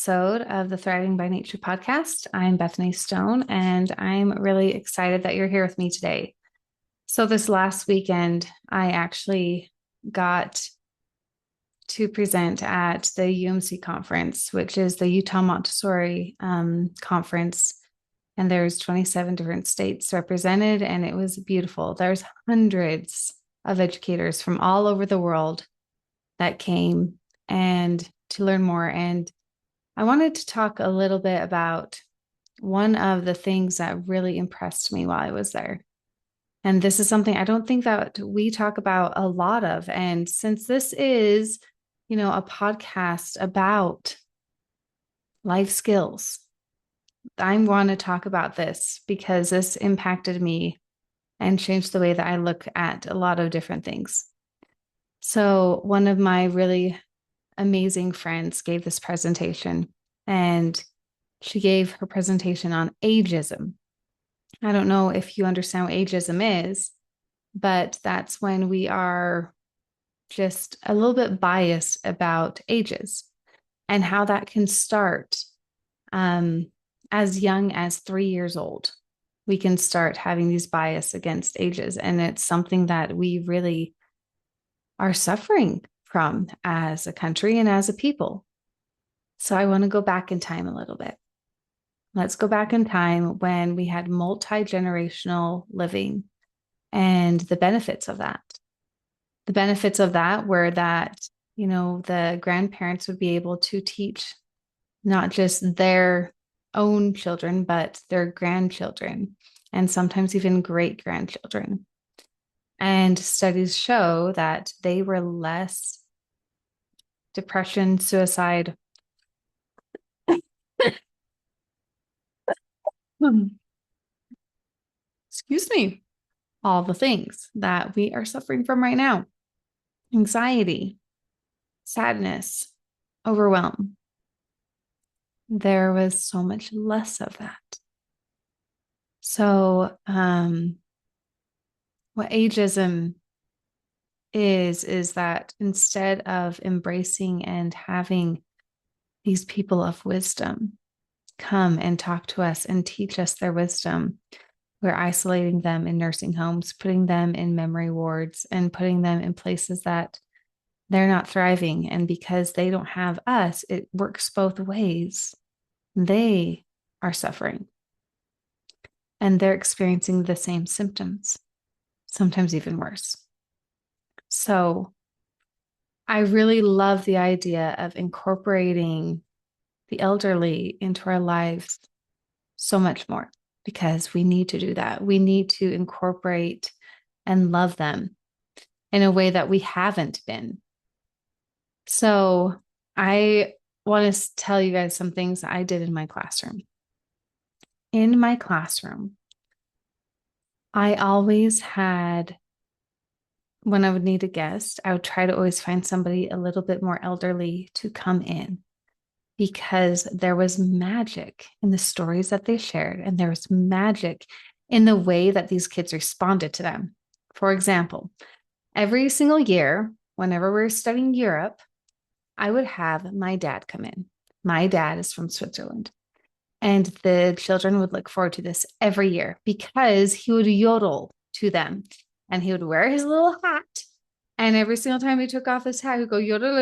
episode of the Thriving by Nature podcast. I'm Bethany Stone, and I'm really excited that you're here with me today. So, this last weekend, I actually got to present at the UMC conference, which is the Utah Montessori Conference. And there's 27 different states represented, and it was beautiful. There's hundreds of educators from all over the world that came and to learn more. And I wanted to talk a little bit about one of the things that really impressed me while I was there. And this is something I don't think that we talk about a lot of. And since this is, a podcast about life skills, I want to talk about this because this impacted me and changed the way that I look at a lot of different things. So one of my really amazing friends gave this presentation, and she gave her presentation on ageism. I don't know if you understand what ageism is, but that's when we are just a little bit biased about ages and how that can start as young as 3 years old. We can start having these bias against ages, and it's something that we really are suffering from as a country and as a people. So I want to go back in time a little bit. Let's go back in time when we had multi-generational living and the benefits of that. The benefits of that were that, the grandparents would be able to teach not just their own children, but their grandchildren, and sometimes even great-grandchildren. And studies show that they were less depression, suicide, excuse me, all the things that we are suffering from right now: anxiety, sadness, overwhelm. There was so much less of that. So, what ageism is that instead of embracing and having these people of wisdom come and talk to us and teach us their wisdom, we're isolating them in nursing homes, putting them in memory wards, and putting them in places that they're not thriving. And because they don't have us, it works both ways. They are suffering, and they're experiencing the same symptoms, sometimes even worse. So I really love the idea of incorporating the elderly into our lives so much more, because we need to do that. We need to incorporate and love them in a way that we haven't been. So I want to tell you guys some things that I did in my classroom. In my classroom, I always had, when I would need a guest, I would try to always find somebody a little bit more elderly to come in, because there was magic in the stories that they shared, and there was magic in the way that these kids responded to them. For example, every single year, whenever we were studying Europe, I would have my dad come in. My dad is from Switzerland. And the children would look forward to this every year because he would yodel to them, and he would wear his little hat. And every single time he took off his hat, he'd go yodel,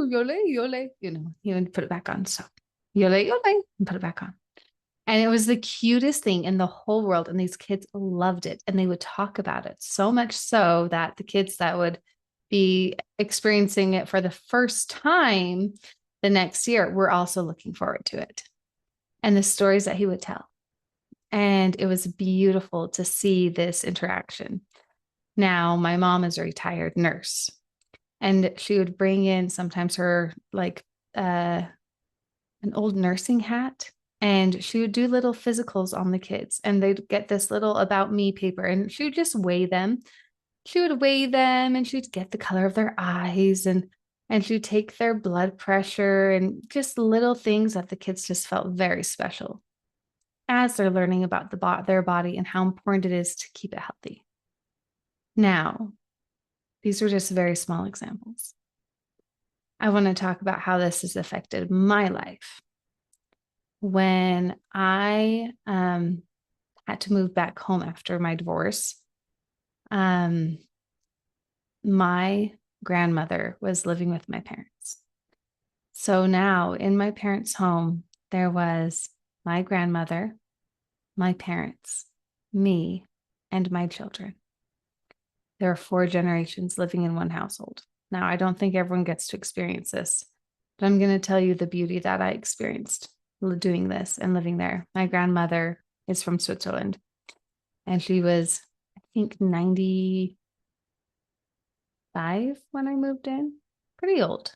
yodel, yodel. He would put it back on. So yodel, yodel, and put it back on. And it was the cutest thing in the whole world. And these kids loved it. And they would talk about it, so much so that the kids that would be experiencing it for the first time the next year were also looking forward to it, and the stories that he would tell. And it was beautiful to see this interaction. Now, my mom is a retired nurse, and she would bring in sometimes her an old nursing hat, and she would do little physicals on the kids, and they'd get this little about me paper, and she would just weigh them. She would weigh them, and she'd get the color of their eyes, and she'd take their blood pressure, and just little things that the kids just felt very special as they're learning about their body and how important it is to keep it healthy. Now, these were just very small examples. I want to talk about how this has affected my life. when I had to move back home after my divorce, my grandmother was living with my parents. So now in my parents' home, there was my grandmother, my parents, me, and my children. There are 4 generations living in one household. Now, I don't think everyone gets to experience this, but I'm going to tell you the beauty that I experienced doing this and living there. My grandmother is from Switzerland, and she was, I think, 95 when I moved in, pretty old.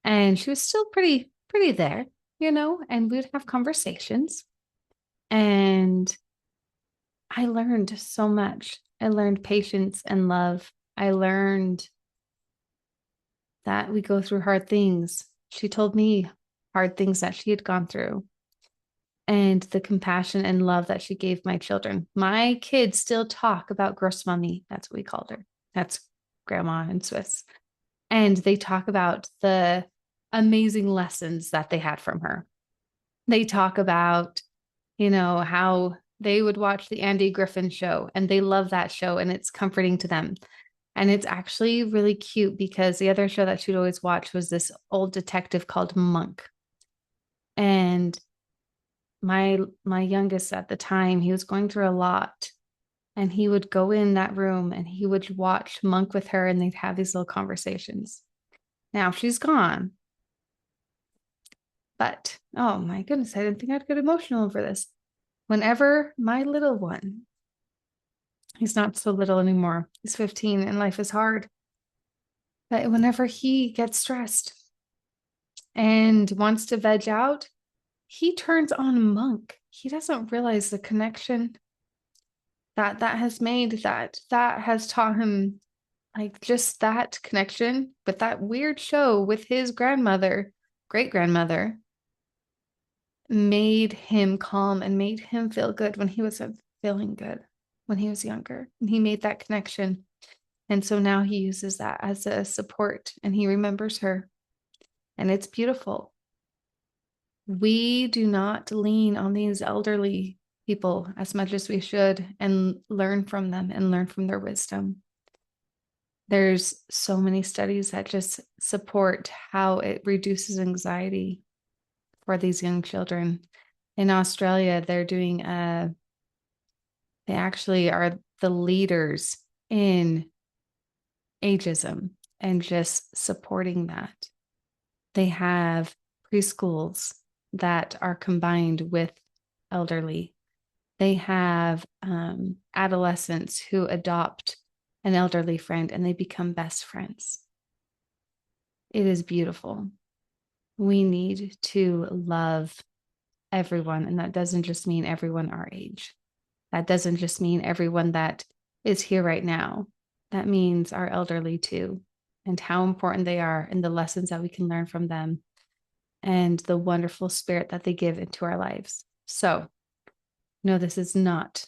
And she was still pretty there, and we'd have conversations. And I learned so much. I learned patience and love. I learned that we go through hard things. She told me hard things that she had gone through, and the compassion and love that she gave my children. My kids still talk about Grossmammy. That's what we called her. That's grandma in Swiss. And they talk about the amazing lessons that they had from her. They talk about, how they would watch the Andy Griffin show, and they love that show, and it's comforting to them. And it's actually really cute because the other show that she'd always watch was this old detective called Monk. And my youngest at the time, he was going through a lot, and he would go in that room and he would watch Monk with her, and they'd have these little conversations. Now she's gone. But oh my goodness, I didn't think I'd get emotional over this. Whenever my little one, he's not so little anymore, he's 15 and life is hard. But whenever he gets stressed and wants to veg out, he turns on Monk. He doesn't realize the connection that has made, that has taught him, like, just that connection with that weird show with his grandmother, great grandmother, made him calm and made him feel good when he was feeling good when he was younger. And he made that connection. And so now he uses that as a support, and he remembers her. And it's beautiful. We do not lean on these elderly people as much as we should and learn from them and learn from their wisdom. There's so many studies that just support how it reduces anxiety for these young children. In Australia, they're doing they actually are the leaders in ageism and just supporting that. They have preschools that are combined with elderly. They have adolescents who adopt an elderly friend and they become best friends. It is beautiful. We need to love everyone, and that doesn't just mean everyone our age. That doesn't just mean everyone that is here right now. That means our elderly too, and how important they are, and the lessons that we can learn from them, and the wonderful spirit that they give into our lives. So, no, this is not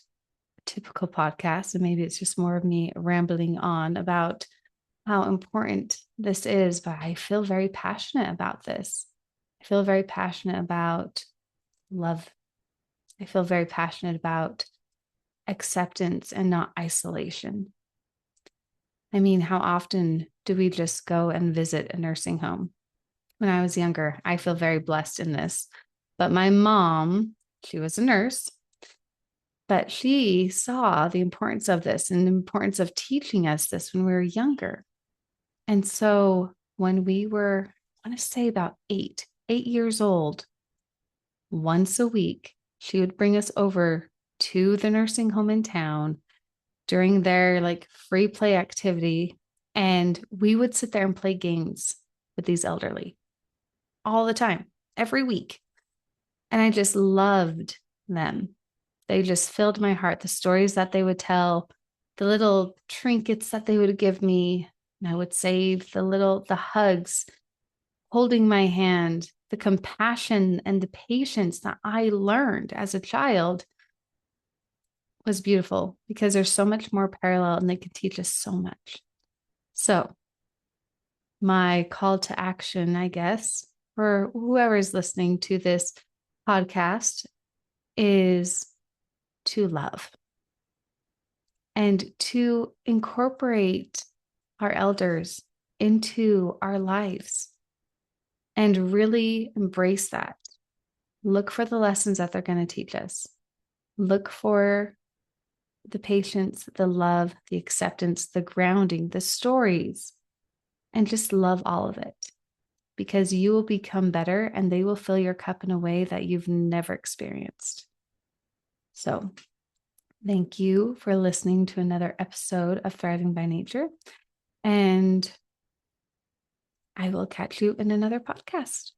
a typical podcast, and maybe it's just more of me rambling on about how important this is, but I feel very passionate about this. I feel very passionate about love. I feel very passionate about acceptance and not isolation. I mean, how often do we just go and visit a nursing home? When I was younger, I feel very blessed in this. But my mom, she was a nurse, but she saw the importance of this and the importance of teaching us this when we were younger. And so when we were, I want to say about 8 years old, once a week, she would bring us over to the nursing home in town during their free play activity. And we would sit there and play games with these elderly all the time, every week. And I just loved them. They just filled my heart. The stories that they would tell, the little trinkets that they would give me, and I would save the hugs, holding my hand, the compassion and the patience that I learned as a child was beautiful, because there's so much more parallel and they can teach us so much. So my call to action, I guess, for whoever is listening to this podcast is to love and to incorporate our elders into our lives and really embrace that. Look for the lessons that they're going to teach us. Look for the patience, the love, the acceptance, the grounding, the stories, and just love all of it, because you will become better and they will fill your cup in a way that you've never experienced. So, thank you for listening to another episode of Thriving by Nature. And I will catch you in another podcast.